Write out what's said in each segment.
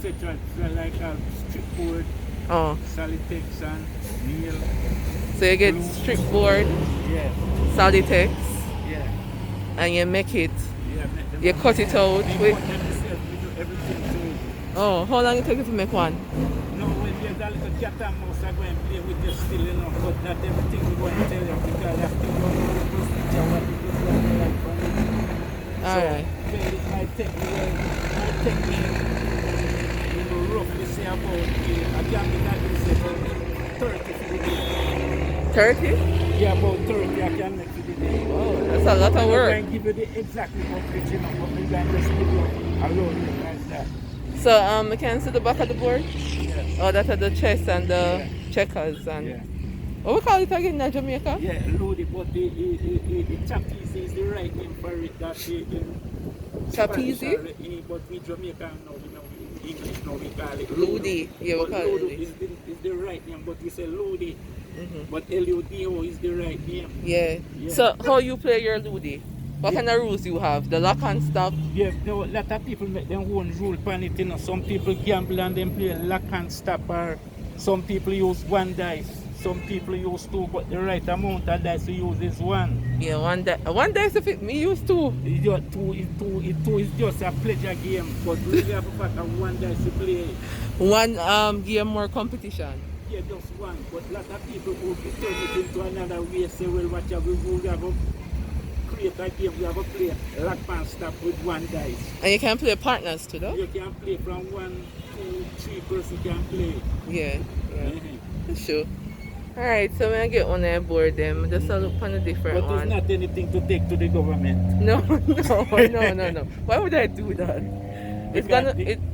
etc. Like strip board, Oh, Solitex and nail. so you get Glue. strip board, Yeah, Solitex, yeah, and you make it. yeah. Make them You and cut it out me with. cut them myself. We do everything to it. Oh, how long it take you to make one? No, when there's a little cat and mouse, I go and play with you still, you know. But not everything we go and tell you because you have to go through the procedure what it is what they like from it. All So, right. then it might take me, you know, roughly say about, I can't be that say about 30 for the day. 30? Yeah, about 30 I can make for the day. Oh, that's a lot I'm of not work. going to give you the exact coverage, you know, but I'm going to just give you a road like that. So we can see the back of the board. Yeah, Oh, that are the chess and the yeah, checkers and yeah. what we call it again in Jamaica? Yeah, Ludi, but the chappies is the right name for it. That in Spanish, Trapeze? but we Jamaican now, we know in English now we call it Ludo. Ludi. Yeah, we But call it Ludo Ludi. is the right name, but we say Ludi. Mm-hmm. But Ludo is the right name. Yeah. Yeah. So how you play your Ludi? What Yeah. kind of rules you have? The lock and stop? Yeah, there were a lot of people make their own rule pan it, you know. Some people gamble and then play lock and stop, or some people use one dice. Some people use two, but the right amount of dice to use is one. Yeah, one day if it me use two. It's just two is just a pleasure game, but really have a fact of one dice to play. One game more competition. Yeah, just one. But a lot of people who turn it into another way say, well, what have we have to create a game, we have to play lock and stop with one dice. And you can play partners too though? You can play from 1, 2, 3 person can play. Yeah, yeah. Mhm. Sure. Alright, so when I get on that board then just a look on a different But there's one. not anything to take to the government. No, no. Why would I do that?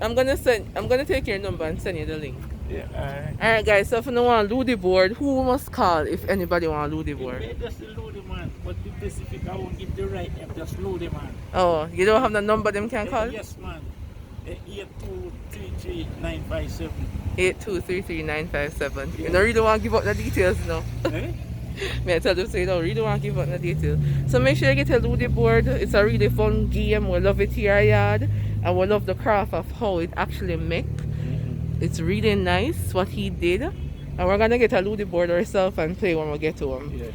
I'm gonna take your number and send you the link. Yeah, Alright guys, so if you want a Ludi board, who must call if anybody want a Ludi board? It just Ludi man, but the specific I won't give the right name, just Ludi man. Oh, you don't have the number them can call? Yes man. 8233957. 8233957. You don't really want to give up the details now. Eh? May I tell you so you don't really want to give up the details. So make sure you get a Ludi board. It's a really fun game. We love it here yard. And we love the craft of how it actually make. It's really nice what he did. And we're gonna get a Ludi board ourselves and play when we get to him. Yeah.